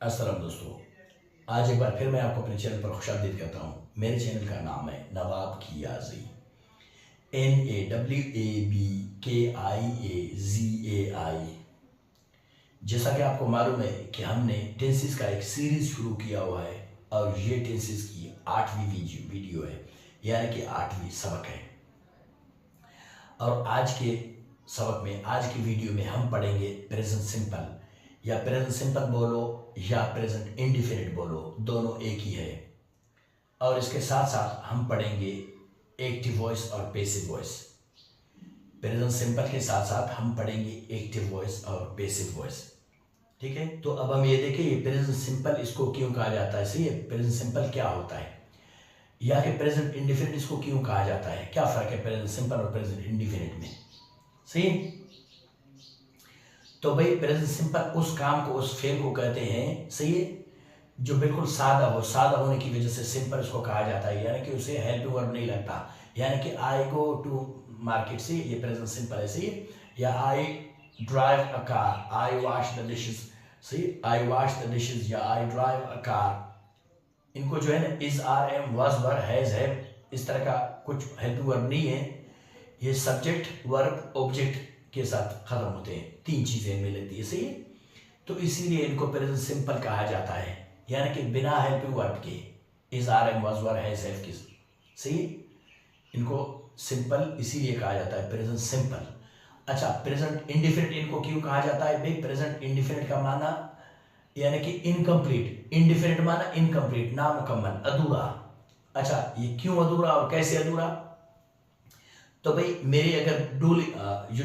अस्सलाम दोस्तों, आज एक बार फिर मैं आपको अपने चैनल पर खुशामदीद कहता हूँ। मेरे चैनल का नाम है नवाब कियाजी, NAWABKIAZAI। जैसा कि आपको मालूम है कि हमने टेंसेस का एक सीरीज शुरू किया हुआ है और ये टेंसेस की 8वीं वीडियो है, यानी कि 8वीं सबक है। और आज के सबक में, आज की वीडियो में हम पढ़ेंगे प्रेजेंट सिंपल, या प्रेजेंट सिंपल बोलो या प्रेजेंट इंडिफिनिट बोलो, दोनों एक ही है। और इसके साथ साथ हम पढ़ेंगे एक्टिव वॉइस और पैसिव वॉइस। प्रेजेंट सिंपल के साथ साथ हम पढ़ेंगे एक्टिव वॉइस और पैसिव वॉइस। ठीक है, तो अब हम ये देखें ये प्रेजेंट सिंपल इसको क्यों कहा जाता है। सही है, प्रेजेंट सिंपल क्या होता है, या कि प्रेजेंट इंडिफिनिट इसको क्यों कहा जाता है, क्या फर्क है प्रेजेंट सिंपल और प्रेजेंट इंडिफिनिट में। सही है, तो भाई प्रेजेंट सिंपल उस काम को, उस फेल को कहते हैं, सही है, जो बिल्कुल सादा हो। सादा होने की वजह से सिंपल उसको कहा जाता है, यानी कि उसे हेल्पिंग वर्ब नहीं लगता। यानी कि आई गो टू मार्केट, से ये प्रेजेंट सिंपल है। सही है, या I drive a car, I wash the dishes. सही, आई वॉश द डिशेज या आई ड्राइव अ कार। इनको जो है ना is, are, am, was, were, has, have, इस तरह का कुछ हेल्पिंग वर्ब नहीं है। ये सब्जेक्ट, वर्ब, ऑब्जेक्ट के साथ खत्म होते हैं, तीन चीजें इनमें लेती है। सही है, तो इसीलिए इनको प्रेजेंट सिंपल कहा जाता है, यानी कि बिना हेल्पिंग वर्ब के, is, are, am, was, were, has, have के। सही है, इनको सिंपल इसीलिए कहा जाता है प्रेजेंट सिंपल। अच्छा, प्रेजेंट इंडिफिनिट इनको क्यों कहा जाता है भाई। प्रेजेंट इंडिफिनिट का माना यानी कि इनकम्प्लीट, इंडिफिनिट माना इनकम्प्लीट, नामुकम्मल, अधूरा। अच्छा, ये क्यों अधूरा और कैसे अधूरा। तो भाई मेरे अगर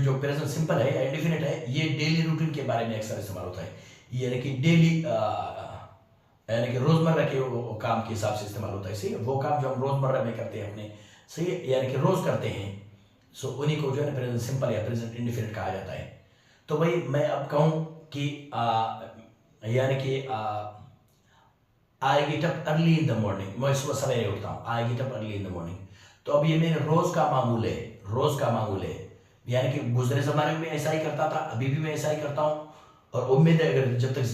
जो प्रेजेंट सिंपल है या इंडिफिनिट है, ये डेली रूटीन के बारे में अक्सर इस्तेमाल होता है, यानी कि डेली, यानी कि रोजमर्रा के काम के हिसाब से इस्तेमाल होता है। सही है, वो काम जो हम रोजमर्रा में करते हैं अपने, सही है, यानी कि रोज करते हैं, सो उन्हीं को जो है ना प्रेजेंट सिंपल या प्रेजेंट इंडिफिनिट कहा जाता है। तो भाई मैं अब कहूँ कि यानी कि I get up early in the morning, मैं सुबह सवेरे उठता हूँ, I get up early in the morning. तो अब ये मेरे रोज का मामूल है, रोज का मामूल है, यानी कि गुजरे जमाने में ऐसा ही करता था, अभी भी मैं ऐसा ही करता हूँ, और उम्मीद है अगर जब तक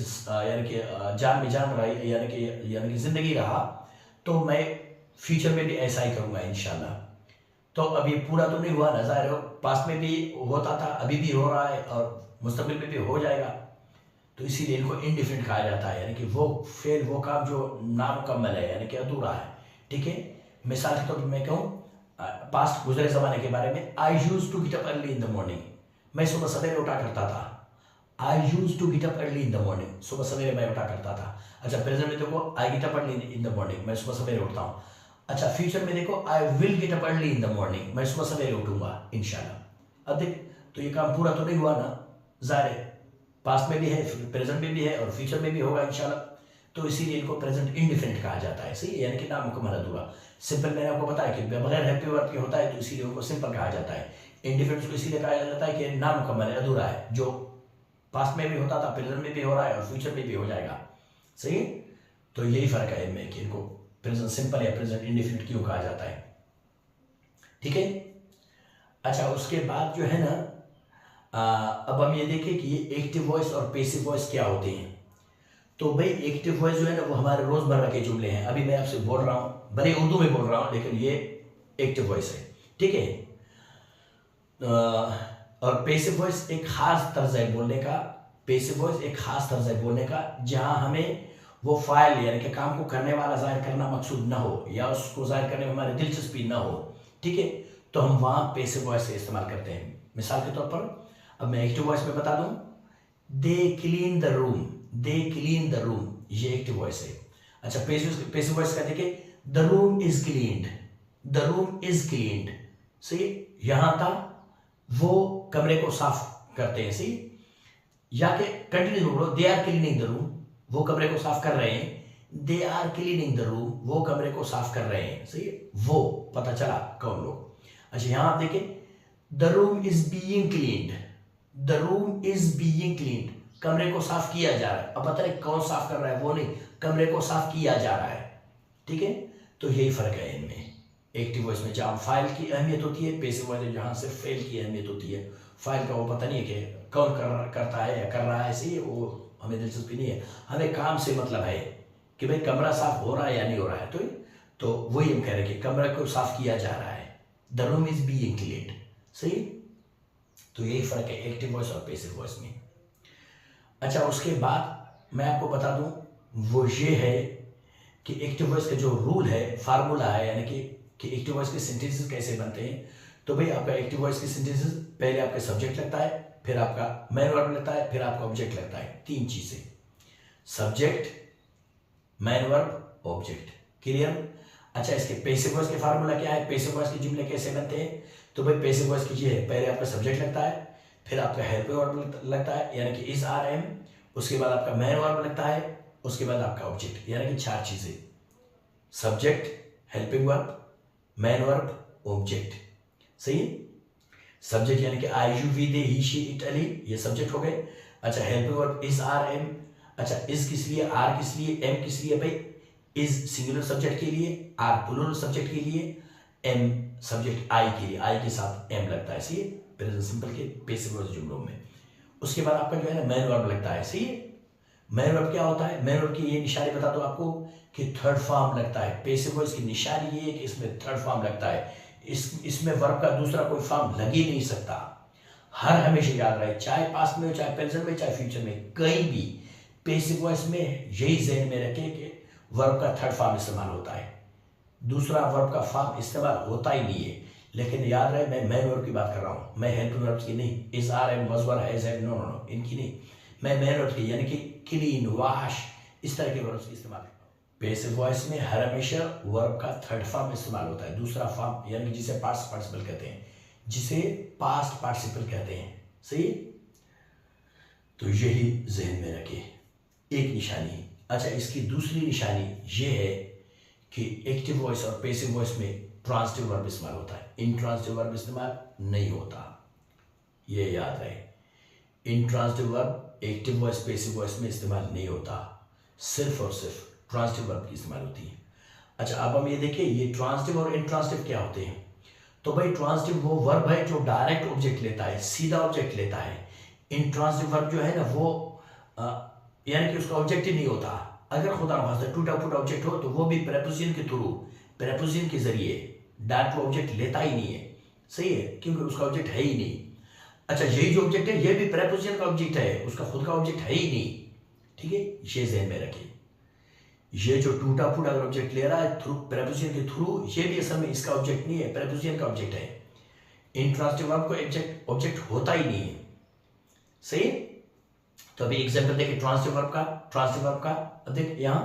यानी कि जान में जान रही, यानी कि जिंदगी रहा, तो मैं फ्यूचर में भी ऐसा ही करूँगा इंशाल्लाह। तो अब ये पूरा तो नहीं हुआ ना, ज़ाहिर हो, पास्ट में भी होता था, अभी भी हो रहा है और मुस्तकबिल में भी हो जाएगा। तो इसीलिए इनको इंडिफिनिट कहा जाता है, यानी कि वो फेल, वो काम जो नामुकम्मल है, यानी कि अधूरा है। ठीक है, मिसाल के तौर पर मैं कहूँ पास्ट, गुजरे ज़माने के बारे में, I used to get up early in the morning, मैं सुबह सवेरे उठा करता था। I used to get up early in the morning, सुबह सवेरे मैं उठा करता था। अच्छा, प्रेजेंट में देखो, I get up early in the morning, मैं सुबह सवेरे उठता हूँ। अच्छा, फ्यूचर में देखो, I will get up early in the morning, मैं सुबह सवेरे उठूंगा इंशाल्लाह। अब देख, तो ये काम पूरा तो नहीं हुआ ना, ज़ाहिर है, पास्ट में भी है, प्रेजेंट में भी है और फ्यूचर में भी होगा इंशाल्लाह। तो इसीलिए इनको प्रेजेंट इंडिफिनिट कहा जाता है। सही है, यानी कि नामुकम्मल, अधूरा। सिंपल मैंने आपको बताया कि बगैर हेल्पिंग वर्ब के होता है, तो इसीलिए उनको सिंपल कहा जाता है। इंडिफिनिट को इसीलिए कहा जाता है कि नामुकम्मल है, अधूरा है, जो पास्ट में भी होता था, प्रेजेंट में भी हो रहा है और फ्यूचर में भी हो जाएगा। सही है, तो यही फर्क है इनमें कि इनको प्रेजेंट सिंपल या प्रेजेंट इंडिफिनिट क्यों कहा जाता है। ठीक है, अच्छा, उसके बाद जो है ना, अब हम ये देखें कि ये एक्टिव वॉइस और पैसिव वॉइस क्या होते हैं। तो भाई एक्टिव वॉइस जो है ना, वो हमारे रोजमर्रा के जुमले हैं। अभी मैं आपसे बोल रहा हूँ, भले उर्दू में बोल रहा हूँ, लेकिन ये एक्टिव वॉइस है। ठीक है, और पैसिव वॉइस एक खास तर्ज है बोलने का। पैसिव वॉइस एक खास तर्ज है बोलने का, जहां हमें वो फाइल, यानी कि काम को करने वाला जाहिर करना मकसूद ना हो, या उसको जाहिर करने में हमारी दिलचस्पी ना हो। ठीक है, तो हम वहां पैसिव वॉइस से इस्तेमाल करते हैं। मिसाल के तौर पर अब मैं एक्टिव वॉइस में बता दूं, they clean the room, they clean the room, ये एक्टिव वॉइस है। अच्छा, पैसिव वॉइस का देखिए, the room is cleaned, the room is cleaned. सही, यहां था, वो कमरे को साफ करते हैं। सही, या के कंटिन्यू बोलो, they are cleaning the room, वो कमरे को साफ कर रहे हैं। They are cleaning the room, वो कमरे को साफ कर रहे हैं। सही, वो पता चला कौन लोग। अच्छा, यहां आप देखें, the room is being cleaned, the room is being cleaned, कमरे को साफ किया जा रहा है। अब पता नहीं कौन साफ कर रहा है, वो नहीं, कमरे को साफ किया जा रहा है। ठीक है, तो यही फर्क है इनमें। एक्टिव वॉइस में जहां फाइल की अहमियत होती है, पैसिव वॉइस में जहां से फेल की अहमियत होती है। फाइल का वो पता नहीं है कि कौन करता है या कर रहा है, सही, वो हमें दिलचस्पी नहीं है, हमें काम से मतलब है कि भाई कमरा साफ हो रहा है या नहीं हो रहा है। तो वही हम कह रहे हैं कि कमरा को साफ किया जा रहा है, the room is being cleaned. सही। तो यही फर्क है एक्टिव वॉइस और पैसिव वॉइस में। अच्छा, उसके बाद मैं आपको बता दूं वो ये है कि एक्टिव वॉइस का जो रूल है, फार्मूला है, यानी कि एक्टिव वॉइस के सेंटेंसेस कैसे बनते हैं। तो भाई आपका एक्टिव वॉइस के सेंटेंसेस पहले आपका सब्जेक्ट लगता है, फिर आपका मेन वर्ब लगता है, फिर आपका ऑब्जेक्ट लगता है। 3 चीजें, subject, main verb, object. Clear. अच्छा, इसके पैसिव वॉइस के फार्मूला क्या है, पैसिव वॉइस के जुमले कैसे बनते हैं। तो भाई पैसिव वॉइस की ये है, पहले आपका सब्जेक्ट लगता है, फिर आपका हेल्पिंग वर्ब लगता है यानी कि इज आर एम, उसके बाद आपका मेन वर्ब लगता है, उसके बाद आपका ऑब्जेक्ट, यानी कि 4 चीजें, subject, helping verb, main verb, object. सही। सब्जेक्ट यानी कि I you we they he she it Ali, ये सब्जेक्ट हो गए। अच्छा, helping verb is are am. अच्छा, इज किस लिए, आर किस लिए, एम किस लिए। भाई इज सिंगुलर सब्जेक्ट के लिए, आर प्लूरल सब्जेक्ट के लिए, एम सब्जेक्ट आई के लिए, आई के साथ एम लगता है। सही। प्रेजेंट सिंपल के पैसिव वॉइस जुमलों में। उसके बाद आपका जो है ना मेन वर्ब लगता है। सही। मेन वर्ब क्या होता है, मेन वर्ब की ये निशानी बता दो आपको कि थर्ड फॉर्म लगता है। पैसिव वॉइस की निशानी ये है कि इसमें थर्ड फॉर्म लगता है, इसमें वर्ब का दूसरा कोई फॉर्म लग ही नहीं सकता। हर हमेशा याद रहे, चाहे पास्ट में हो, चाहे प्रेजेंट में, चाहे फ्यूचर में, कहीं भी पैसिव वॉइस में यही ज़हन में रखें कि वर्ब का थर्ड फॉर्म इस्तेमाल होता है, दूसरा वर्ब का फॉर्म इस्तेमाल होता ही नहीं है। लेकिन याद रहे मैं मेन वर्ब की बात कर रहा हूं, मैं हेल्पिंग वर्ब्स की नहीं, is are am was were has have, no no no, इनकी नहीं, मैं मेन वर्ब की यानी कि क्लीन, वॉश, इस तरह के वर्ब्स की इस्तेमाल। पैसिव वॉइस में हर हमेशा वर्ब का थर्ड फॉर्म इस्तेमाल होता है, दूसरा फॉर्म, यानी कि जिसे पास्ट पार्टिसिपल कहते हैं, जिसे पास्ट पार्टिसिपल कहते हैं। सही। तो यही जहन में रखे, एक निशानी। अच्छा, इसकी दूसरी निशानी ये है कि एक्टिव वॉइस और पैसिव वॉइस में ट्रांसिटिव वर्ब इस्तेमाल होता है, इंट्रांसिटिव वर्ब इस्तेमाल नहीं होता, ये याद रहे। Intransitive verb active voice passive voice में इस्तेमाल नहीं होता, सिर्फ और सिर्फ ट्रांसिटिव वर्ब की इस्तेमाल होती है। अच्छा, अब हम ये देखिए ये ट्रांसिटिव और इंट्रांसिटिव क्या होते हैं। तो भाई ट्रांसिटिव वो वर्ब है जो डायरेक्ट ऑब्जेक्ट लेता है, सीधा ऑब्जेक्ट लेता है। इंट्रांसिटिव वर्ब जो है ना वो यानी कि उसका ऑब्जेक्ट ही नहीं होता। अगर खुदा न खास्ता टूटा फूटा ऑब्जेक्ट हो तो वो भी प्रेपोजिशन के थ्रू, प्रेपोजिशन के जरिए डायरेक्ट ऑब्जेक्ट लेता ही नहीं है। सही है, क्योंकि उसका ऑब्जेक्ट है ही नहीं। अच्छा, यही जो ऑब्जेक्ट है ये भी प्रेपोजिशन का ऑब्जेक्ट है, उसका खुद का ऑब्जेक्ट है ही नहीं। ठीक है, ये ध्यान में रखिए। ये जो टूटा फूटा ऑब्जेक्ट ले रहा है थ्रू प्रेपोजिशन के थ्रू, ये भी असल में इसका ऑब्जेक्ट नहीं है, प्रेपोजिशन का ऑब्जेक्ट है। इंट्रांसिटिव वर्ब को ऑब्जेक्ट होता ही नहीं है। सही। तो अभी एग्जांपल देखिए ट्रांसिटिव वर्ब का। अब देख यहां,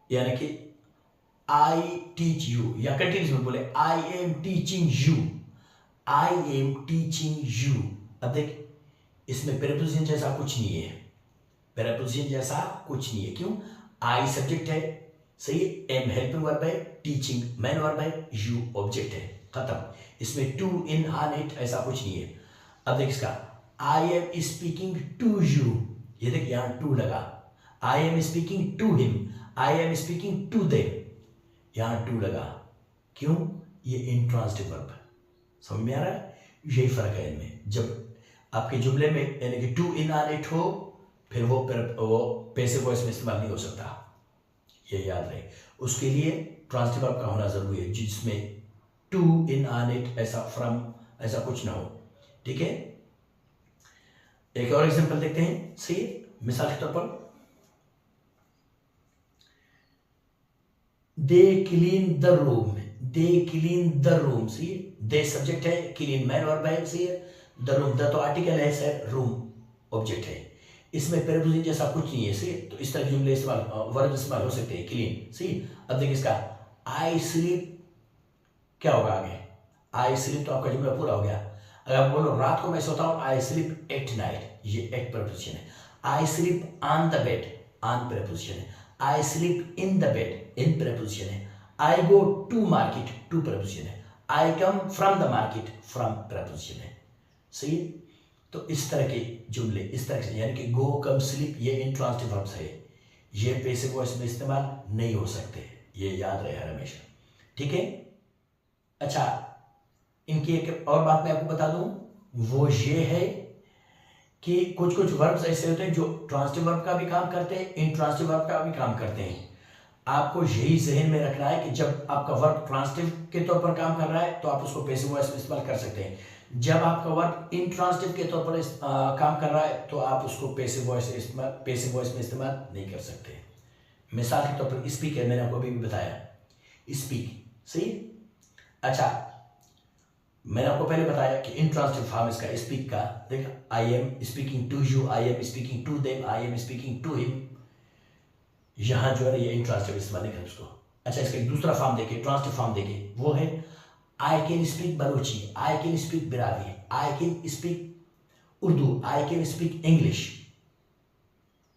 यानी कि आई टीच यू, या कंटिन्यूस में बोले I am teaching you, I am teaching you. अब देख इसमें प्रेपोजिशन जैसा कुछ नहीं है, प्रेपोजिशन जैसा कुछ नहीं है। क्यों, आई सब्जेक्ट है, सही, एम हेल्पिंग वर्ब है, टीचिंग मेन वर्ब है, यू ऑब्जेक्ट है, खत्म। इसमें टू, इन, ऑन, इट ऐसा कुछ नहीं है। अब देख इसका I am speaking to you, ये देख यहां टू लगा, I am speaking to him, I am speaking to them, यहां टू लगा। क्यों, ये इंट्रांसिटिव वर्ब है। समझ में आ रहा है, यही फर्क है इनमें। जब आपके जुमले में यानी कि टू, इन, ऑन, इट हो, फिर वो पैसिव वॉइस में इस्तेमाल नहीं हो सकता, ये याद रहे। उसके लिए ट्रांसिटिव वर्ब का होना जरूरी है, जिसमें टू, इन, ऑन, इट ऐसा, फ्रॉम ऐसा कुछ ना हो। ठीक है, एक और एग्जांपल देखते हैं। सही, मिसाल के तौर पर they clean the room, they clean the room. सही, दे सब्जेक्ट है, क्लीन मेन वर्ब है। सही है, द रूम, द तो आर्टिकल है सर, रूम ऑब्जेक्ट है। इसमें प्रेपोजिशन जैसा कुछ नहीं है। सही, तो इस तरह जुमले इस्तेमाल, वर्ब इस्तेमाल हो सकते हैं, क्लीन। सही। अब देखिए इसका आई स्लीप, क्या होगा आगे, आई स्लीप, तो आपका जुमला पूरा हो गया। अगर आप बोलो रात को मैं सोता हूं, आई स्लीप एट नाइट, ये एट प्रेपोजिशन है। I sleep on the bed, on preposition है। I sleep in the bed, in preposition है। I go to market, to preposition है। I come from the market, from preposition है। सही। तो इस तरह के जुमले इस तरह से, यानी कि गो, कम, स्लीप, ये इंट्रांसिटिव वर्ब्स है, ये पैसिव वॉइस में इस्तेमाल नहीं हो सकते, ये याद रहे हर हमेशा। ठीक है। अच्छा, इनकी एक और बात मैं आपको बता दूं, वो ये है कि कुछ कुछ वर्ब्स ऐसे होते हैं जो ट्रांसिटिव वर्ब का भी काम करते हैं, इंट्रांसिटिव वर्ब का भी काम करते हैं। आपको यही जहन में रखना है कि जब आपका वर्ब ट्रांसिटिव के तौर पर काम कर रहा है तो आप उसको पैसिव वॉइस में इस्तेमाल कर सकते हैं। जब आपका वर्ब इंट्रांसिटिव के तौर पर काम कर रहा है तो आप उसको पैसिव वॉइस में इस्तेमाल नहीं कर सकते। मिसाल के तौर पर स्पीक है, मैंने आपको अभी भी बताया, स्पीक, सही। अच्छा, मैंने आपको पहले बताया कि इंट्रांसिटिव फॉर्म इसका स्पीक का, देखा, I am speaking to you, I am speaking to them, I am speaking to him. यहां जो है ये इंट्रांसिटिव इस्तेमाल नहीं करें उसको। अच्छा, इसका एक दूसरा फॉर्म देखिए, ट्रांसिटिव फॉर्म देखिए, वो है I can speak Balochi, I can speak Brahui, I can speak Urdu, I can speak English,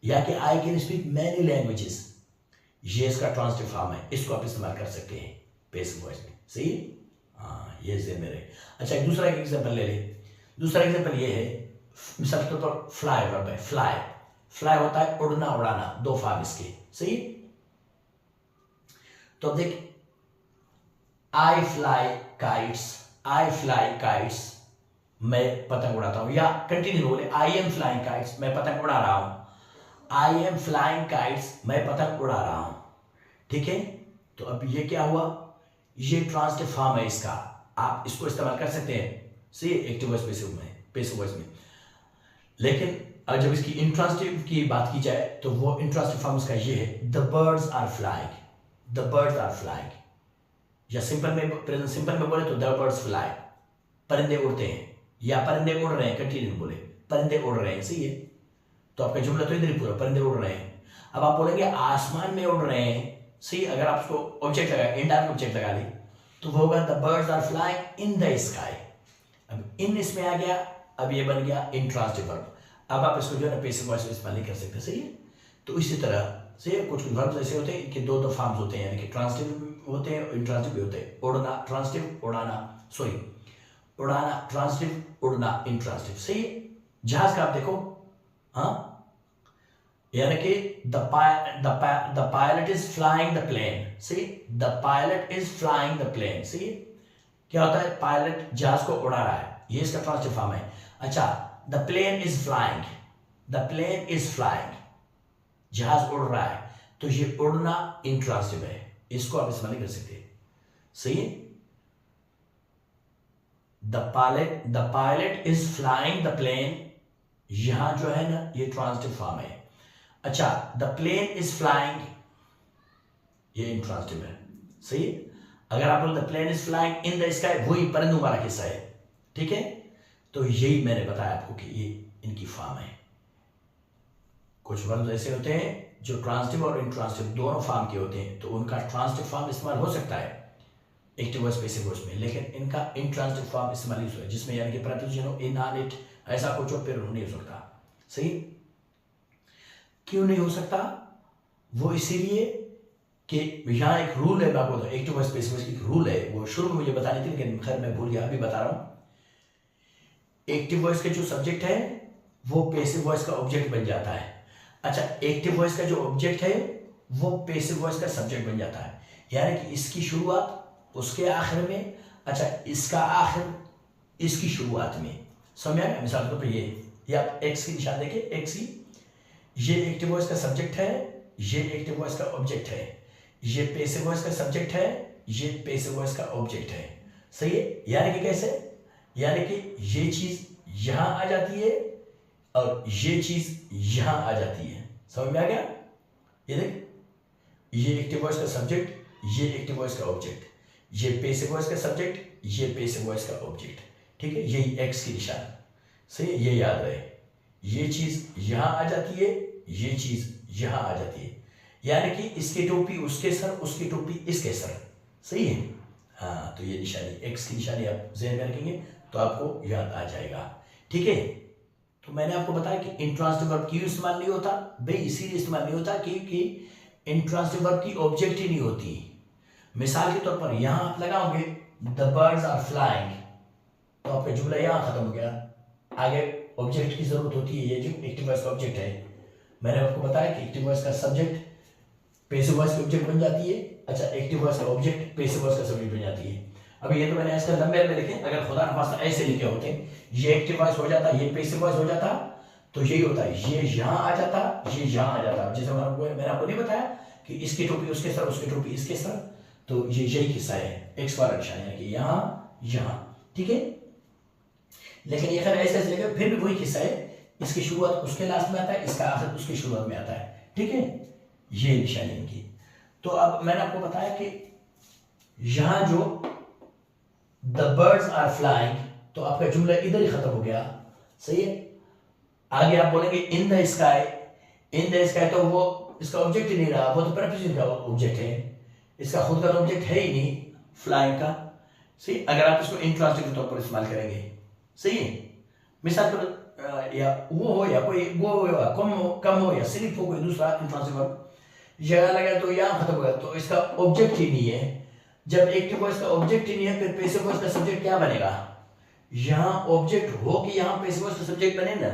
या कि I can speak many languages. ये इसका ट्रांसिटिव फॉर्म है, इसको आप इस्तेमाल कर सकते हैं पैसिव वॉइस में, सही। हाँ, ये जेहन में रहे। अच्छा, एक दूसरा एग्जांपल ले ले। दूसरा एग्जांपल ये है, मिसाल के तौर पर फ्लाई वर्ब है, फ्लाई। फ्लाई होता है उड़ना, उड़ाना, दो फॉर्म इसके, सही। तो अब देख, आई फ्लाई काइट्स, आई फ्लाई काइट्स, मैं पतंग उड़ाता हूं, या कंटिन्यू बोले, आई एम फ्लाइंग काइट्स, मैं पतंग उड़ा रहा हूं, आई एम फ्लाइंग काइट्स, मैं पतंग उड़ा रहा हूं, ठीक है। तो अब ये क्या हुआ, ये ट्रांसिटिव फॉर्म है इसका, आप इसको इस्तेमाल कर सकते हैं, सही, एक्टिव वॉइस पैसिव वॉइस में। लेकिन अब जब इसकी इंट्रांसिटिव की बात की जाए तो वो इंट्रांसिटिव फॉर्म इसका ये है, the birds are flying, the birds are flying. या प्रेजेंट सिंपल में बोले तो द बर्ड्स फ्लाई, परिंदे उड़ते हैं, या परिंदे उड़ रहे हैं, कंटिन्यू बोले, परिंदे उड़ रहे हैं, सही है। तो आपका जुमला तो इधर ही पूरा, परिंदे उड़ रहे हैं। अब आप बोलेंगे आसमान में उड़ रहे हैं, सही। अगर आप उसको ऑब्जेक्ट लगा, इंडायरेक्ट ऑब्जेक्ट लगा ली तो वो होगा the birds are flying in the sky. अब इन इसमें आ गया, अब ये बन गया इंट्रांसिटिव वर्ब। अब आप इसको जो है ना पैसिव वॉइस में इस्तेमाल नहीं कर सकते, सही है। तो इसी तरह से कुछ वर्ब्स ऐसे होते हैं कि दो फॉर्म्स होते हैं, यानी कि ट्रांसिटिव होते हैं, इंट्रांसिटिव भी होते हैं। उड़ना ट्रांसिटिव, उड़ाना सॉरी उड़ाना ट्रांसिटिव, उड़ना इंट्रांसिटिव, सही है। जहाज का आप देखो, हाँ, यानी कि the pilot is flying the plane, सही, the pilot is flying the plane, सही। क्या होता है, पायलट जहाज को उड़ा रहा है, ये इसका ट्रांसिटिव फॉर्म है। अच्छा, the plane is flying, the plane is flying, जहाज उड़ रहा है, तो ये उड़ना इंट्रांसिटिव है, इसको आप इस्तेमाल नहीं कर सकते, सही है। The pilot is flying the plane, यहां जो है ना ये ट्रांसिटिव फॉर्म है। अच्छा, द प्लेन इज फ्लाइंग, ये इंट्रांसिटिव है, सही है। अगर आप बोल the plane is flying in the sky, वही परिंदों वाला किस्सा है, ठीक है। तो यही मैंने बताया आपको कि ये इनकी फॉर्म है। कुछ वर्ब ऐसे होते हैं जो ट्रांसिटिव और इंट्रांसिटिव दोनों फॉर्म के होते हैं, तो उनका ट्रांसिटिव फॉर्म इस्तेमाल हो सकता है एक्टिव वॉइस पैसिव वॉइस में, लेकिन इनका इंट्रांसिटिव फॉर्म इस्तेमाल नहीं हो सकता, जिसमें यानी कि प्रपोजिशन हो, इन, ऑन, इट, ऐसा कुछ और फिर नहीं हो सकता, सही। क्यों नहीं हो सकता, वो इसीलिए कि यहाँ एक रूल है, मैं आपको एक्टिव वॉइस पैसिव वॉइस की एक रूल है, वो शुरू में मुझे बतानी थी लेकिन खैर मैं भूल गया, अभी बता रहा हूँ। एक्टिव वॉइस के जो सब्जेक्ट है वो पैसिव वॉइस का ऑब्जेक्ट बन जाता है। अच्छा, एक्टिव वॉइस का जो ऑब्जेक्ट है वो पैसिव वॉइस का सब्जेक्ट बन जाता है, यानी कि इसकी शुरुआत उसके आखिर में, अच्छा इसका आखिर इसकी शुरुआत में, समझ आया। मिसाल के तौर पर ये आप एक्स की निशान देखिए, एक्स ही, ये एक्टिव वॉइस का सब्जेक्ट है, ये एक्टिव वॉइस का ऑब्जेक्ट है, ये पैसिव वॉइस का सब्जेक्ट है, ये पैसिव वॉइस का ऑब्जेक्ट है, सही है। यानी कि कैसे, यानी कि ये चीज यहां आ जाती है और ये चीज यहां आ जाती है, समझ में आ गया। ये देख, ये एक्टिव वॉइस का सब्जेक्ट, ये एक्टिव वॉइस का ऑब्जेक्ट, ये पैसिव वॉइस का सब्जेक्ट, ये पैसिव वॉइस का ऑब्जेक्ट, ठीक है। यही एक्स की निशान, सही, ये याद रहे। ये चीज यहां आ जाती है, ये चीज यहां आ जाती है, यानी कि इसकी टोपी उसके सर, उसकी टोपी इसके सर, सही है। हाँ, तो ये निशानी एक्स की निशानी आप ज़हन में रखेंगे तो आपको याद आ जाएगा, ठीक है। तो मैंने आपको बताया कि इंट्रांसिटिव वर्ब क्यों इस्तेमाल नहीं होता, भाई इसीलिए इस्तेमाल नहीं होता क्योंकि इंट्रांसिटिव वर्ब की ऑब्जेक्ट ही नहीं होती। मिसाल के तौर पर यहां आप लगाओगे द बर्ड्स आर फ्लाइंग, तो आपका जुमला यहां खत्म हो गया, आगे ऑब्जेक्ट की जरूरत होती है, ये जो एक्टिव वॉइस का ऑब्जेक्ट है। मैंने आपको बताया कि एक्टिव वॉइस का सब्जेक्ट पैसिव वॉइस का ऑब्जेक्ट बन जाती है, अच्छा एक्टिव वॉइस का ऑब्जेक्ट पैसिव वॉइस का सब्जेक्ट बन जाती है। अब ये तो मैंने ऐसे लंबे में लिखे, अगर खुदा न खास्ता ऐसे लिखे होते, ये एक्टिव वॉइस हो जाता, ये पैसिव वॉइस हो जाता, तो यही होता है, ये यहाँ आ जाता, ये यहाँ आ जाता। जैसे मैंने आपको नहीं बताया कि इसकी टोपी उसके सर, उसकी टोपी इसके सर, तो ये यही किस्सा है एक्स वाला निशान, यानी कि यहाँ यहाँ, ठीक है। लेकिन ये खैर ऐसे ऐसे लेकर फिर भी वही किस्सा है, इसकी शुरुआत उसके लास्ट में आता है, इसका आखिर उसकी शुरुआत में आता है, ठीक है। ये निशानी इनकी। तो अब मैंने आपको बताया कि यहां जो द बर्ड्स आर फ्लाइंग, तो आपका जुमला इधर ही खत्म हो गया, सही है। आगे आप बोलेंगे इन the sky, in the sky, तो वो इसका ऑब्जेक्ट ही नहीं रहा, वो तो प्रेपोजिशन का ऑब्जेक्ट है, इसका खुद का तो ऑब्जेक्ट है ही नहीं फ्लाइंग का, सही। अगर आप इसको इंट्रांसिटिव तौर पर इस्तेमाल करेंगे, सही है। मिसाल पर या वो हो या कोई वो हो या कम हो या सिर्फ हो कोई दूसरा इंट्रांसिटिव वर्ब जगह लगा तो यहाँ खत्म हो गया, तो इसका ऑब्जेक्ट ही नहीं है। जब एक्टिव वॉइस का ऑब्जेक्ट ही नहीं है, फिर पैसिव वॉइस का सब्जेक्ट क्या बनेगा? यहां ऑब्जेक्ट हो कि यहां पैसिव वॉइस का सब्जेक्ट बने ना।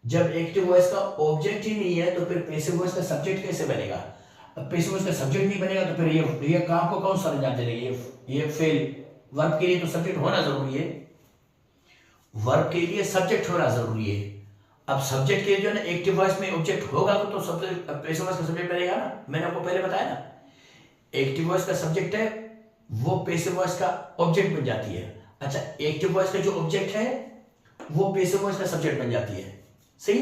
जब एक्टिव वॉइस का ऑब्जेक्ट ही नहीं है तो फिर पैसिव वॉइस का सब्जेक्ट कैसे बनेगा? अब पैसिव वॉइस का सब्जेक्ट नहीं बनेगा तो फिर ये काम को कौन सा अंजाम देंगे? ये फेल। वर्ब के लिए तो सब्जेक्ट होना जरूरी है, वर्ब के लिए सब्जेक्ट होना जरूरी है। अब सब्जेक्ट के जो है ना एक्टिव वॉइस में ऑब्जेक्ट होगा तो सब्जेक्ट पैसिव वॉइस का सब्जेक्ट बनेगा ना। मैंने आपको पहले बताया ना, एक्टिव वॉइस का सब्जेक्ट है वो पैसिव वॉइस का ऑब्जेक्ट बन जाती है। अच्छा, एक्टिव वॉइस का जो ऑब्जेक्ट है वो पैसिव वॉइस का सब्जेक्ट बन जाती है, सही।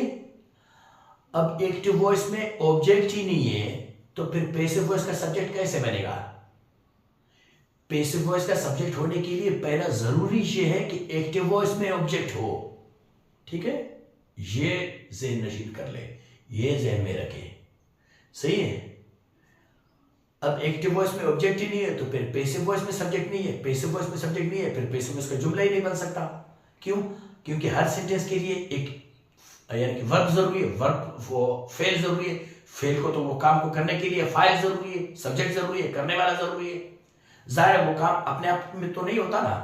अब एक्टिव वॉइस में ऑब्जेक्ट ही नहीं है तो फिर पैसिव वॉइस का सब्जेक्ट कैसे बनेगा? पैसिव वॉइस का सब्जेक्ट होने के लिए पहला जरूरी ये है कि एक्टिव वॉइस में ऑब्जेक्ट हो, ठीक है। ये ज़हन नशीन कर ले, ये ज़हन में रखे, सही है। अब एक्टिव वॉइस में ऑब्जेक्ट ही नहीं है तो फिर पैसिव वॉइस में सब्जेक्ट नहीं है, पैसिव वॉइस में सब्जेक्ट नहीं है, फिर पैसिव वॉइस का जुमला ही नहीं बन सकता। क्यों? क्योंकि हर सेंटेंस के लिए एक यानी कि वर्ब जरूरी है, वर्ब वो फेल जरूरी है। फेल को तो वो काम को करने के लिए फाइल जरूरी है, सब्जेक्ट जरूरी है, करने वाला जरूरी है। जाहिर है वो काम अपने आप में तो नहीं होता ना,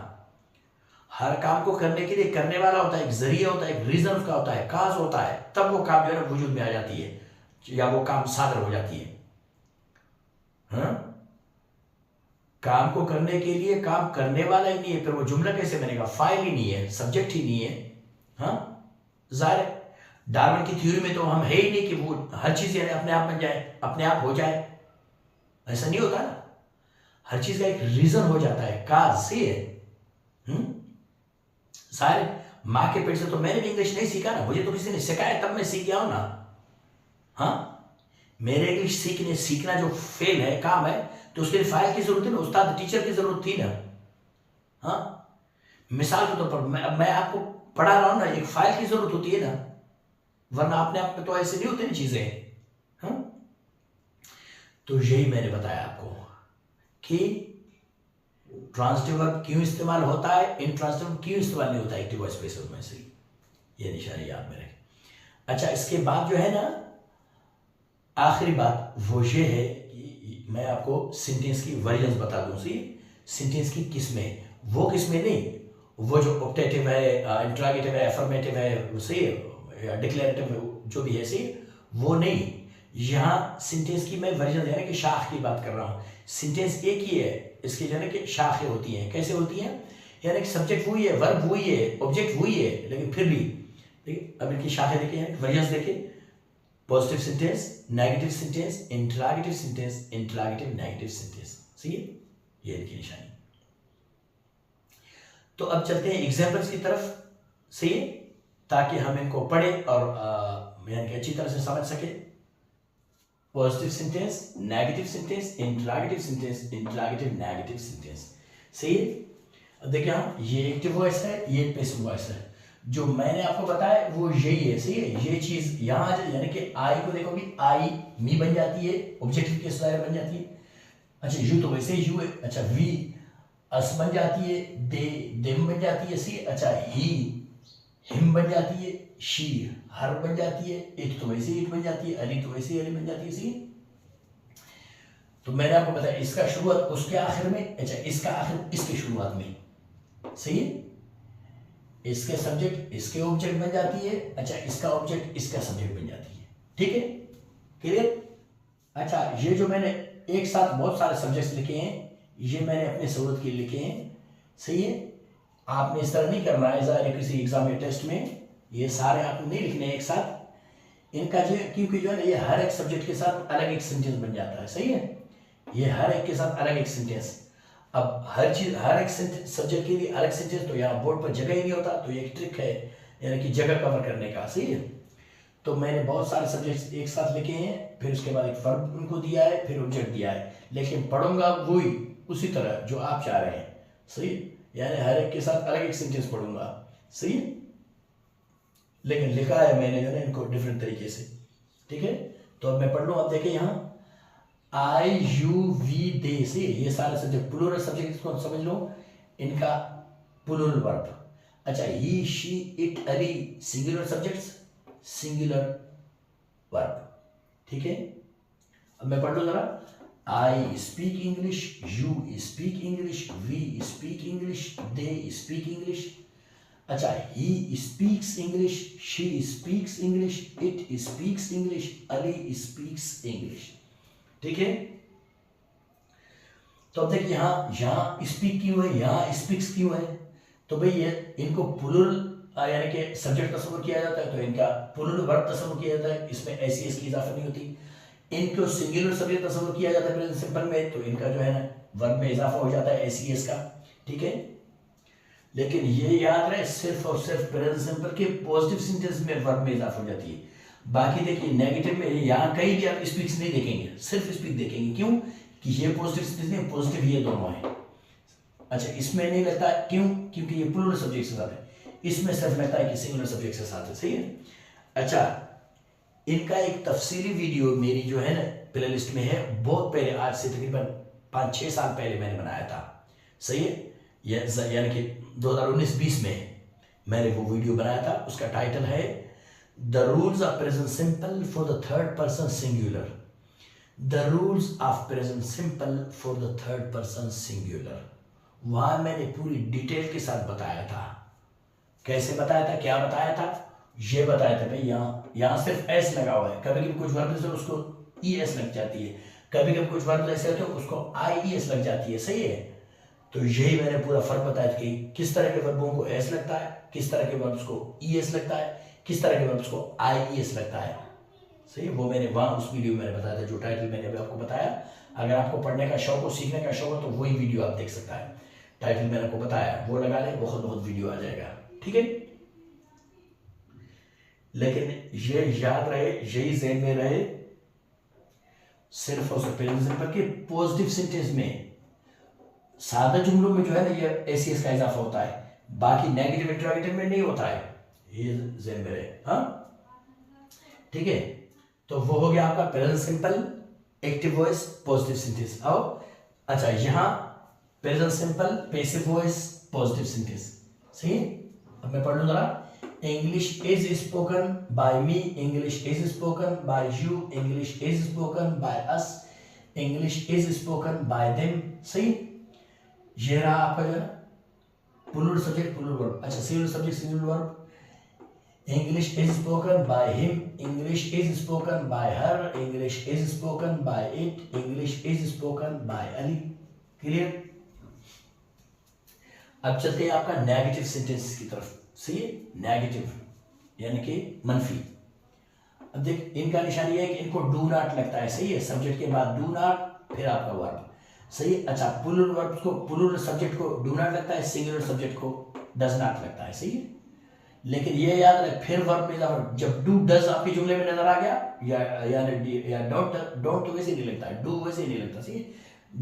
हर काम को करने के लिए करने वाला होता है, एक जरिया होता है, एक रीजन उसका होता है, काज होता है, तब वो काम जो है ना वजूद में आ जाती है या वो काम सादर हो जाती है। हाँ? काम को करने के लिए काम करने वाला ही नहीं है, फिर वो जुमला कैसे बनेगा? फाइल ही नहीं है, सब्जेक्ट ही नहीं है। हाँ, जाहिर है डार्विन की थ्योरी में तो हम है ही नहीं कि वो हर चीज अपने आप बन जाए, अपने आप हो जाए, ऐसा नहीं होता ना। हर चीज का एक रीजन हो जाता है, काज से है। सारे माँ के पेट से तो मैंने भी इंग्लिश नहीं सीखा ना, मुझे तो किसी ने सिखाया तब मैं सीख गया हूं ना। हाँ, मेरे इंग्लिश सीखना जो फेल है, काम है, तो उसके लिए फाइल की जरूरत है ना, उस्ताद टीचर की जरूरत थी ना। हाँ, मिसाल के तौर पर मैं आपको पढ़ा रहा हूं ना, एक फाइल की जरूरत होती है ना, वरना अपने आप में तो ऐसे नहीं होते ना चीजें। हाँ, तो यही मैंने बताया आपको कि ट्रांसिटिव वर्ब क्यों इस्तेमाल होता है, इंट्रांसिटिव क्यों इस्तेमाल नहीं होता एक्टिव वॉइस पैसिव में से, ये निशानी याद में रखें। अच्छा, इसके बाद जो है ना आखिरी बात वो ये है कि मैं आपको सेंटेंस की वर्जन्स बता दूं। सी सेंटेंस की किस्में, वो किस्में नहीं, वो जो ऑप्टेटिव है, इंट्रोगेटिव है, अफर्मेटिव है, सही है, डिक्लेरेटिव जो भी है, सही, वो नहीं। यहाँ सेंटेंस की मैं वर्जन यानी कि शाख की बात कर रहा हूँ। सेंटेंस एक ही है, इसकी यानी कि शाखें होती हैं। कैसे होती हैं? यानी कि सब्जेक्ट वही है, वर्ब वही है, ऑब्जेक्ट वही है, लेकिन फिर भी देखिए अब इनकी शाखें देखिए, वर्जन्स देखिए। Positive sentence, negative sentence, interrogative sentence, interrogative negative sentence, सही है, ये इनकी निशानी। तो अब चलते हैं एग्जाम्पल्स की तरफ, सही है, ताकि हम इनको पढ़ें और यानी कि अच्छी तरह से समझ सके। Positive sentence, negative sentence, interrogative sentence, interrogative negative sentence, सही है। देखिए हम, ये एक्टिव वॉइस है, ये पैसिव वॉइस है। जो मैंने आपको बताया वो यही है, सही है। ये चीज यहां यानी कि आई को देखोगे, आई मी बन जाती है, ऑब्जेक्टिव के सारे बन जाती है। अच्छा, यू तो वैसे ही यू है। अच्छा, वी अस बन जाती है, दे देम बन जाती है, सही। अच्छा, ही हिम बन जाती है, शी हर बन जाती है, इट तो वैसे ही इट बन जाती है, अली तो वैसे ही अली बन जाती है, सही। तो मैंने आपको बताया इसका शुरुआत उसके आखिर में, अच्छा इसका आखिर इसके शुरुआत में, सही है। इसके सब्जेक्ट इसके ऑब्जेक्ट बन जाती है, अच्छा इसका ऑब्जेक्ट इसका सब्जेक्ट बन जाती है, ठीक है, क्लियर। अच्छा, ये जो मैंने एक साथ बहुत सारे सब्जेक्ट्स लिखे हैं, ये मैंने अपने सहूलत के लिए लिखे हैं, सही है। आपने इस तरह नहीं करना है, ज़ाहिर किसी एग्जाम या टेस्ट में ये सारे आपको नहीं लिखने हैं एक साथ, इनका जो क्योंकि जो है ना ये हर एक सब्जेक्ट के साथ अलग एक सेंटेंस बन जाता है, सही है, ये हर एक के साथ अलग एक सेंटेंस। अब हर चीज हर एक सब्जेक्ट के लिए अलग सेंटेंस, तो यहाँ बोर्ड पर जगह ही नहीं होता, तो ये एक ट्रिक है यानी कि जगह कवर करने का, सही है। तो मैंने बहुत सारे सब्जेक्ट्स एक साथ लिखे हैं, फिर उसके बाद एक वर्ब उनको दिया है, फिर ऑब्जेक्ट दिया है, लेकिन पढ़ूंगा वही उसी तरह जो आप चाह रहे हैं, सही, यानी हर एक के साथ अलग एक सेंटेंस पढ़ूंगा, सही है, लेकिन लिखा है मैंने जो है इनको डिफरेंट तरीके से, ठीक है। तो अब मैं पढ़ लूँ, आप देखें यहाँ आई यू वी दे से, ये सारे सब्जेक्ट प्लूरल सब्जेक्ट, इसको समझ लो, इनका प्लूरल वर्ब। अच्छा, he she it Ali singular subjects, singular verb, ठीक है। अब मैं पढ़ लूँ जरा, I speak English, you speak English, we speak English, they speak English. अच्छा, he speaks English, she speaks English, it speaks English, Ali speaks English, ठीक है। तो अब देखिए यहाँ स्पीक क्यों है, यहाँ स्पीक्स क्यों है, तो भाई ये इनको प्लूरल यानी कि सब्जेक्ट तस्वुर किया जाता है, तो इनका प्लूरल वर्ब तस्वुर किया जाता है, इसमें ऐसी इसकी इजाफा नहीं होती। इनको सिंगुलर सब्जेक्ट तस्वुर किया जाता है प्रेजेंट सिंपल में, तो इनका जो है ना वर्ब में इजाफा हो जाता है ऐसी इसका, ठीक है। लेकिन ये याद रहे सिर्फ और सिर्फ प्रेजेंट सिंपल के पॉजिटिव सेंटेंस में वर्ब में इजाफा हो जाती है। बाकी देखिए नेगेटिव में यहाँ कहीं भी आप स्पीक्स नहीं देखेंगे, सिर्फ स्पीक देखेंगे, क्यों कि ये पॉजिटिव सेंटेंस नहीं, पॉजिटिव ये दोनों है। अच्छा, इसमें नहीं लगता, क्यों, क्योंकि ये प्लूरल सब्जेक्ट के साथ है, इसमें सिर्फ लगता है कि सिंगुलर सब्जेक्ट के साथ है, सही है। अच्छा, इनका एक तफसीली वीडियो मेरी जो है ना प्ले लिस्ट में है, बहुत पहले, आज से तकरीबन 5-6 साल पहले मैंने बनाया था, सही है, यानी कि 2019-20 में मैंने वो वीडियो बनाया था। उसका टाइटल है the rules of present simple for the third person singular, the rules of present simple for the third person singular. वहां मैंने पूरी डिटेल के साथ बताया था। कैसे बताया था, क्या बताया था, ये बताया था भाई, यहाँ सिर्फ एस लगा हुआ है, कभी कभी कुछ वर्ब से उसको ई एस लग जाती है, कभी कभी कुछ वर्ब ऐसे होते हैं उसको आई ई एस लग जाती है, सही है। तो यही मैंने पूरा फर्क बताया कि किस तरह के वर्बों को एस लगता है, किस तरह के वर्ब्स को ई एस लगता है, किस तरह के वर्ब्स को आई ई एस लगता है, सही। वो मैंने वहाँ उस वीडियो में मैंने बताया था, जो टाइटल मैंने अभी आपको बताया। अगर आपको पढ़ने का शौक हो, सीखने का शौक हो, तो वही वीडियो आप देख सकता है। टाइटल मैंने आपको बताया, वो लगा ले, बहुत वीडियो आ जाएगा, ठीक है। लेकिन ये याद रहे, यही ज़हन में रहे, सिर्फ और सिर्फ प्रेजेंट सिंपल के पॉजिटिव सेंटेंस में, सादा जुमलों में जो है ना ये एस का इजाफा होता है, बाकी नेगेटिव इंटरोगेटिव में नहीं होता है, ये ज़हन में रहे, हाँ, ठीक है। तो वो हो गया आपका present simple, active voice, positive sentence. आओ, अच्छा, यहाँ present simple, passive voice, positive sentence, सही है। अब मैं पढ़ लूँ जरा, English is spoken by me, English is spoken by you, English is spoken by us, English is spoken by them, सही। ये रहा आपका जो है प्लूरल सब्जेक्ट प्लूरल वर्ब। अच्छा, singular subject singular verb, English is spoken by him, English is spoken by her, English is spoken by it, English is spoken by Ali, clear. अब चलते हैं आपका नेगेटिव सेंटेंस की तरफ, सही है, negative यानी कि मंफी। अब देख, इनका निशान ये है कि इनको डू नॉट लगता है, सही है, सब्जेक्ट के बाद डू नॉट, फिर आपका वर्ब, सही है। अच्छा, प्लूरल वर्ब को, प्लूरल सब्जेक्ट को डू नॉट लगता है, सिंगुलर सब्जेक्ट को डज नॉट लगता है, सही है। लेकिन ये याद रहे, फिर वर्ब में जब डू डज आपके जुमले में नजर आ गया, या डोंट तो वैसे नहीं लगता है, डू वैसे नहीं लगता, सही है।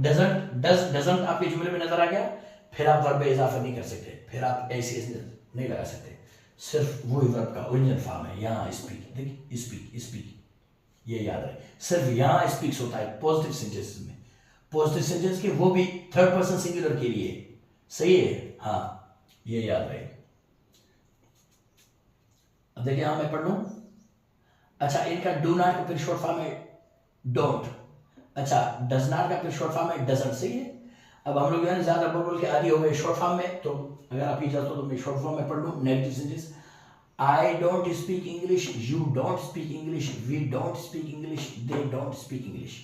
डजंट आपके जुमले में नजर आ गया, फिर आप वर्ब में इजाफा नहीं कर सकते, फिर आप ऐसे नहीं लगा सकते, सिर्फ वही वर्ब का ओरिजिनल फॉर्म है। यहाँ स्पीक, देखिए स्पीक, ये याद रहे, सिर्फ यहाँ स्पीक्स होता है पॉजिटिव सेंटेंस में, पॉजिटिव सेंटेंस के वो भी थर्ड पर्सन सिंगुलर के लिए, सही है, हाँ, ये याद रहे। अब देखिए, यहाँ मैं पढ़ लूँ, अच्छा, इनका डू नॉट का फिर शॉर्ट फॉर्म है डोंट, अच्छा, डज नॉट का फिर शॉर्ट फॉर्म है डजंट, सही है। अब हम लोग जो है ज्यादा बोल के आदि हो गए शॉर्ट फॉर्म में, तो अगर आप इजाजत हो तो मैं शॉर्ट फॉर्म में पढ़ लूँ negative sentence. I don't speak English, you don't speak English, we don't speak English, they don't speak English.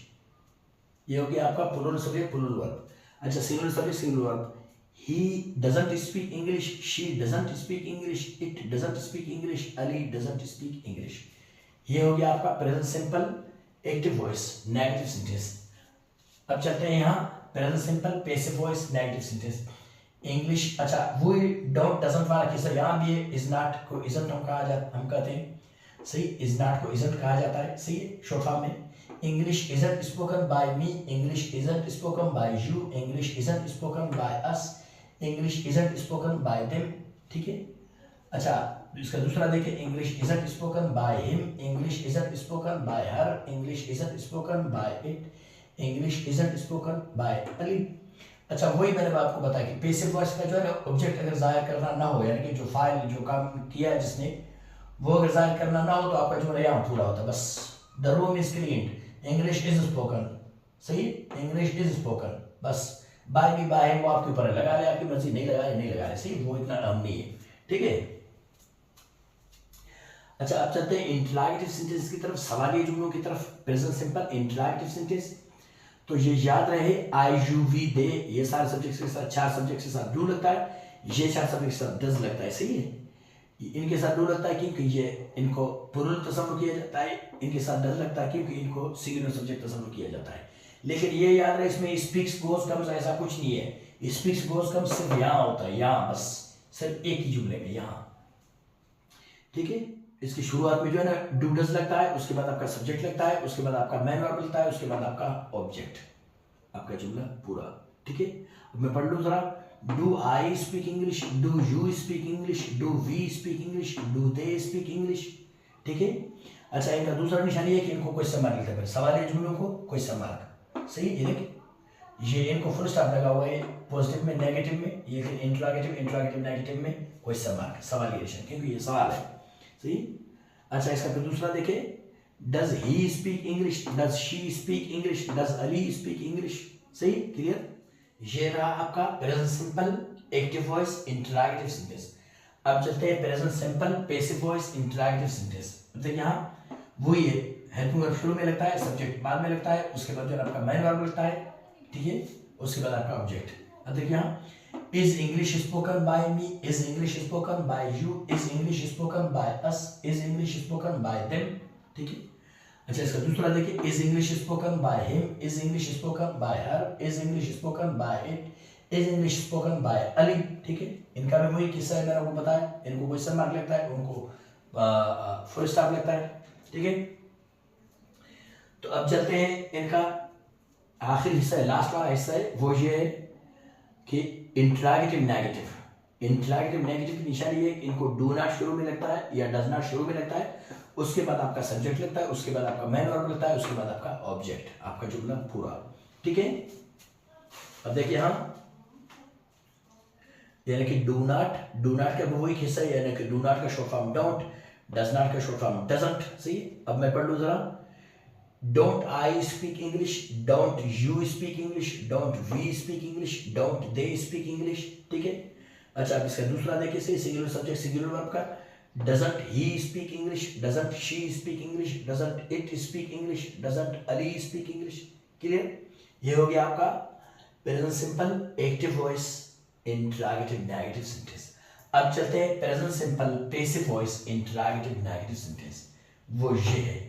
ये हो गया आपका प्लूरल सब्जेक्ट प्लूरल वर्ब। अच्छा, singular subject singular verb, he doesn't speak English, she doesn't speak English, it doesn't speak English, Ali doesn't speak English। ये हो गया आपका present simple active voice negative sentence. अब चलते हैं यहाँ present simple passive voice negative sentence. English, अच्छा वो डोंट डजंट वाला किस्सा यहाँ भी है। इज नॉट को इजंट हम कहते हैं, सही। इज नॉट को इजंट कहा जाता है, सही है, शॉर्ट फॉर्म में। English isn't spoken by me, English isn't spoken by you, English isn't spoken by us, English isn't spoken by them, ठीक है। अच्छा इसका दूसरा देखिए, English isn't spoken by him, English isn't spoken by her, English isn't spoken by it, English isn't spoken by Ali. अच्छा वही मैंने आपको बताया कि पैसिव वॉइस का जो है ना ऑब्जेक्ट अगर जाहिर करना ना हो, यानी कि जो फाइल जो काम किया है जिसने वो अगर जाहिर करना ना हो तो आपका जुमला यहाँ पूरा होता है। बस the room is clean, English is spoken, सही, इंग्लिश इज स्पोकन। बस बाय भी बाय वो आपके ऊपर है, लगा ले आपकी मर्जी, नहीं लगाए नहीं लगाए, सही, वो इतना अहम नहीं है, ठीक है। अच्छा अब चलते हैं इंटरॉगेटिव सेंटेंस की तरफ, सवालिया जुमलों की तरफ। प्रेजेंट सिंपल इंटरॉगेटिव सेंटेंस, तो ये याद रहे आई यू वी दे, ये सारे सब्जेक्ट्स के साथ, चार सब्जेक्ट्स के साथ डू लगता है, ये चार सब्जेक्ट के साथ डज लगता है, सही है। इनके साथ डू लगता है क्योंकि ये इनको प्लूरल तस्वुर किया जाता है, इनके साथ डज लगता है क्योंकि इनको सिंगुलर सब्जेक्ट तस्वुर किया जाता है। लेकिन ये याद रहे इसमें स्पीक्स गोज कम्स ऐसा कुछ नहीं है, स्पीक्स गोज कम्स सिर्फ यहाँ होता है, यहाँ बस सिर्फ एक ही जुमले में यहाँ, ठीक है। इसकी शुरुआत में जो है ना डू डज लगता है, उसके बाद आपका सब्जेक्ट लगता है, उसके बाद आपका मैन वर्ब लगता है, उसके बाद आपका ऑब्जेक्ट, आपका जुमला पूरा, ठीक है। अब मैं पढ़ लूँ जरा, do I speak English, do you speak English, do we speak English, do they speak English, ठीक है। अच्छा इनका दूसरा निशानी है कि इनको क्वेश्चन मार्क लिखते हैं, सवालिया जुमलों को क्वेश्चन मार्क, सही है। देखिए ये इनको फुल स्टॉप लगा हुआ है, पॉजिटिव में नेगेटिव में, ये इंट्रोगेटिव नेगेटिव में क्वेश्चन मार्क, सवालिया निशान, क्योंकि ये सवाल है, सही। अच्छा इसका फिर दूसरा देखे, does he speak English, does she speak English, does Ali speak English, सही, क्लियर। ये रहा आपका present simple active voice interrogative sentence. अब चलते हैं present simple passive voice interrogative sentence. देखिए यहाँ वही है, हेल्पिंग वर्ब शुरू में लगता है, सब्जेक्ट बाद में लगता है, उसके बाद जो आपका मेन वर्ब लगता है, ठीक है, उसके बाद आपका ऑब्जेक्ट। अब देखिए यहाँ Is English spoken by me? Is English spoken by you? Is English spoken by us? Is English spoken by them? ठीक है। अच्छा इसका दूसरा देखिए, Is English spoken by him? Is English spoken by her? Is English spoken by it? Is English spoken by Ali? ठीक है। इनका भी वही किस्सा है, मैंने आपको बताया, इनको क्वेश्चन मार्क लगता है, उनको फुल स्टॉप लगता है, ठीक है। तो अब चलते हैं इनका आखिरी हिस्सा है, लास्ट वाला हिस्सा है, वो ये है कि इंटरॉगेटिव नेगेटिव। इंटरॉगेटिव नेगेटिव की निशानी है इनको डू नॉट शुरू में लगता है या डज नॉट शुरू में लगता है, उसके बाद आपका सब्जेक्ट लगता है, उसके बाद आपका मेन वर्ब लगता है, उसके बाद आपका ऑब्जेक्ट, आपका जुमला पूरा, ठीक है। अब देखिए हम यानी कि डू नॉट का वही हिस्सा है, यानी कि डू नॉट का short form don't, does not का शॉर्ट फॉर्म डजंट, सही। अब मैं पढ़ लूँ जरा, Don't I speak English? Don't you speak English? Don't we speak English? Don't they speak English? ठीक है। अच्छा अब इसका दूसरा देखिए, सही, सिंगुलर सब्जेक्ट सिंगुलर वर्ब का, Doesn't he speak English? Doesn't she speak English? Doesn't it speak English? Doesn't Ali speak English? Clear. ये हो गया आपका present simple active voice interrogative negative sentence. अब चलते हैं present simple passive voice interrogative negative sentence. वो ये है,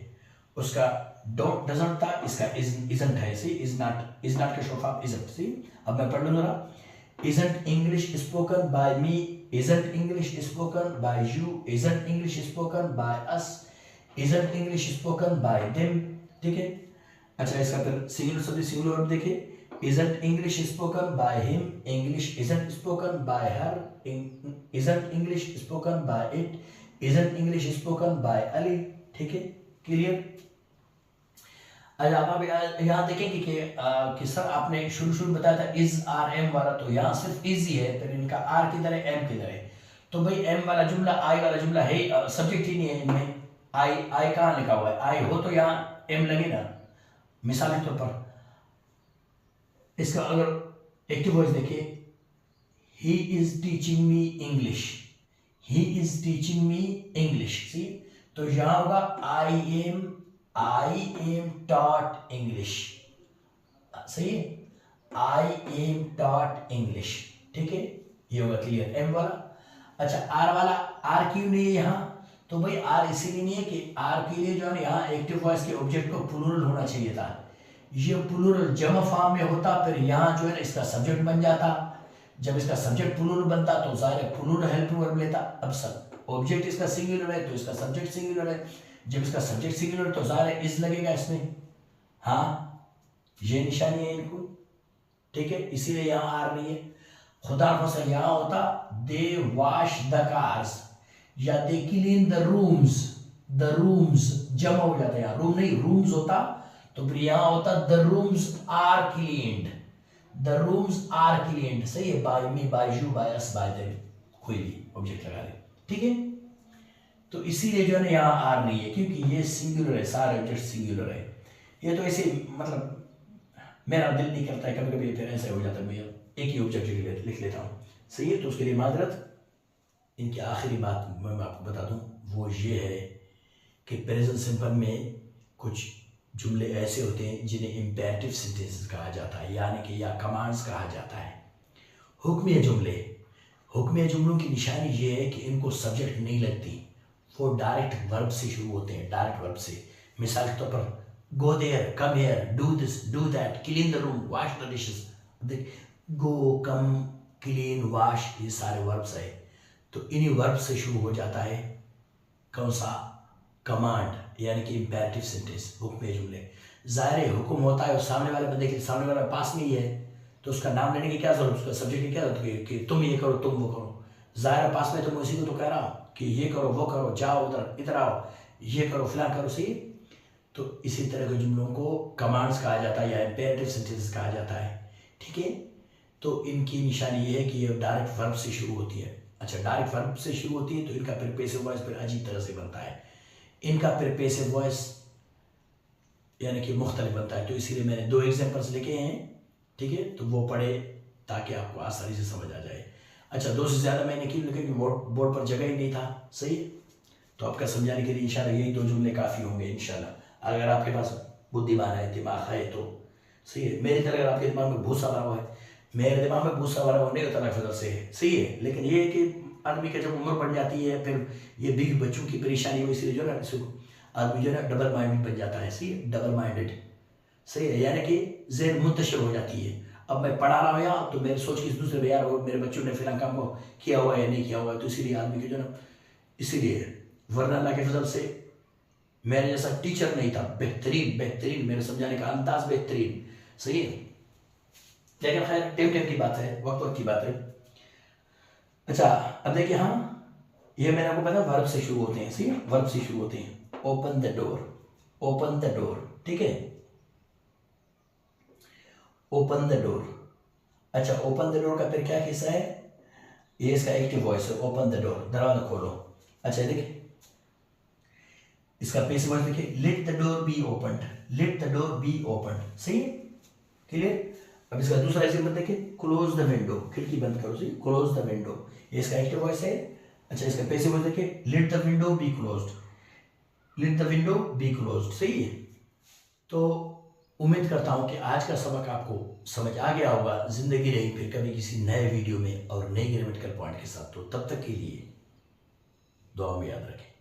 उसका डोंट डजंट था, इसका इजंट है, सी, इज नॉट का शॉर्ट फॉर्म इजंट, सी। अब मैं पढ़ लूँ जरा, isn't English spoken by me, isn't English spoken by you, isn't English spoken by us, isn't English spoken by them, ठीक है। अच्छा इसका फिर सिंगुलर सब्जेक्ट सिंगुलर वर्ब देखिए, isn't English spoken by him, English isn't spoken by her, isn't English spoken by it, isn't English spoken by Ali, ठीक है, clear. अब आप यहाँ देखेंगे कि सर आपने शुरू बताया था इज आर एम वाला, तो यहाँ सिर्फ इज ही है, फिर इनका आर किधर है, एम किधर है। तो भाई एम वाला जुमला, आई वाला जुमला है, सब्जेक्ट ही नहीं है इनमें, आई कहाँ लिखा हुआ है, आई हो तो यहाँ एम लगे ना। मिसाल के तौर पर इसका अगर एक्टिव वॉइस देखिए, he is teaching me English, he is teaching me English, see. तो यहाँ होगा I am taught English, सही है, I am taught English, ठीक है, ये होगा क्लियर एम वाला। अच्छा आर वाला, आर क्यों नहीं है यहाँ? तो भाई आर इसीलिए नहीं है कि आर के लिए जो है यहाँ एक्टिव वॉइस के ऑब्जेक्ट को प्लूरल होना चाहिए था। ये प्लूरल जमा फॉर्म में होता, फिर यहाँ जो है इसका सब्जेक्ट बन जाता। जब इसका सब्जेक्ट प्लूरल बनता तो ज़ाहिर प्लूरल हेल्पिंग वर्ब लेता। अब सब ऑब्जेक्ट इसका सिंगुलर है तो इसका सब्जेक्ट सिंगुलर है। जब इसका सब्जेक्ट सिंगुलर तो ज़ाहिर इज लगेगा इसमें। हाँ ये निशानी है इनको, ठीक है, इसीलिए यहाँ आर नहीं है। खुदा फसा यहाँ होता दे वॉश द कार्स या they clean the rooms. The rooms जमा हो जाता है, यहाँ रूम नहीं रूम्स होता, तो फिर यहाँ होता the rooms are cleaned. The rooms are cleaned, सही है, by me by you by us by them, कोई भी ऑब्जेक्ट लगा ले, ठीक है। तो इसीलिए जो है यहाँ आर नहीं है क्योंकि ये सिंगुलर है, सारे ऑब्जेक्ट सिंगुलर है। ये तो ऐसे मतलब मेरा दिल नहीं करता है, कभी कभी फिर ऐसा हो जाता है मैं एक ही ऑब्जेक्ट लिख लेता हूँ, सही है। तो उसके लिए माजरत। इनकी आखिरी बात मैं आपको बता दूँ वो ये है कि प्रेजेंट सिंपल में कुछ जुमले ऐसे होते हैं जिन्हें इम्पेरेटिव सेंटेंसेस कहा जाता है, यानी कि या कमांड्स कहा जाता है। हुक्मिया जुमले, हुक्मिया जुमलों की निशानी ये है कि इनको सब्जेक्ट नहीं लगती, वो डायरेक्ट वर्ब से शुरू होते हैं, डायरेक्ट वर्ब से। मिसाल के तौर पर go there, come here, do this, do that, clean the room, wash the dishes. Go, come, clean, wash, ये सारे वर्ब्स है, तो इन्हीं वर्ब से शुरू हो जाता है कौन सा? कमांड, यानी कि इम्पेरेटिव सेंटेंस, हुक्म जुमले। ज़ाहिर है हुक्म होता है और सामने वाले बंदे के सामने वाला पास में ही है, तो उसका नाम लेने की क्या जरूरत, उसका सब्जेक्ट की क्या जरूरत कि तुम ये करो तुम वो करो। ज़ाहिर है पास में तो मैं उसी को तो कह रहा हूँ कि ये करो वो करो, जाओ उधर इधर आओ, ये करो फिलहाल करो, सही। तो इसी तरह के जुमलों को कमांड्स कहा जाता है या इम्पेरेटिव सेंटेंसेस कहा जाता है, ठीक है। तो इनकी निशानी ये है कि ये डायरेक्ट वर्ब से शुरू होती है। अच्छा डायरेक्ट वर्ब से शुरू होती है तो इनका प्रीपेसिव वॉइस फिर अजीब तरह से बनता है। इनका प्रीपेसिव वॉइस यानी कि मुख्तलिफ बनता है, तो इसीलिए मैंने 2 एग्जांपल्स लिखे हैं, ठीक है, तो वो पढ़े ताकि आपको आसानी से समझ आ जाए। अच्छा 2 से ज़्यादा मैंने क्यों लिखे कि बोर्ड पर जगह ही नहीं था, सही है। तो आपका समझाने के लिए इंशाल्लाह यही 2 जुमले काफ़ी होंगे इंशाल्लाह, अगर आपके पास बुद्धिमान है, दिमाग है तो, सही है। मेरी तरह अगर आपके दिमाग में भूसा भरा हुआ है, मेरे दिमाग में भूसा भरा हुआ नहीं होता लफ्ज़ से, सही है। लेकिन ये है कि आदमी का जब उम्र बढ़ जाती है फिर ये बिग बच्चों की परेशानी हो, इसलिए जो है ना आदमी जो है ना डबल माइंडेड बन जाता है, सही है, डबल माइंडेड, सही है, यानी कि ज़हन मुंतशिर हो जाती है। अब मैं पढ़ा रहा हूँ यहाँ तो मेरे सोच के दूसरे में यार मेरे बच्चों ने फिलहाल काम को किया हुआ है या नहीं किया हुआ है, तो इसीलिए आदमी के जो ना, इसीलिए वरना अल्लाह के फजल से मेरे जैसा टीचर नहीं था, बेहतरीन बेहतरीन, मेरे समझाने का अंदाज बेहतरीन, सही है। लेकिन खैर टाइम की बात है, वक्त की बात है। अच्छा अब देखिए, हाँ ये मैंने आपको बताया वर्ब से शुरू होते हैं, सही है, वर्ब से शुरू होते हैं। Open the door, open the door, ठीक है, ओपन द डोर। अच्छा ओपन द डोर का फिर क्या हिस्सा है, ये इसका एक्टिव वॉइस है, ओपन द डोर, दरवाजा खोलो। अच्छा देखिए इसका पैसिव वॉइस देखिए, let the door be open, let the door be open, सही है, क्लियर। अब इसका दूसरा एग्जांपल देखिए, क्लोज द विंडो, खिड़की बंद करो, सही, क्लोज द विंडो, ये इसका एक्टिव वॉइस है। अच्छा इसका पैसिव वॉइस देखिए, let the window be closed, let the window be closed, सही है। तो उम्मीद करता हूं कि आज का सबक आपको समझ आ गया होगा। जिंदगी रही फिर कभी किसी नए वीडियो में और नई ग्रामेटिकल पॉइंट के साथ, तो तब तक के लिए दुआ में याद रखें।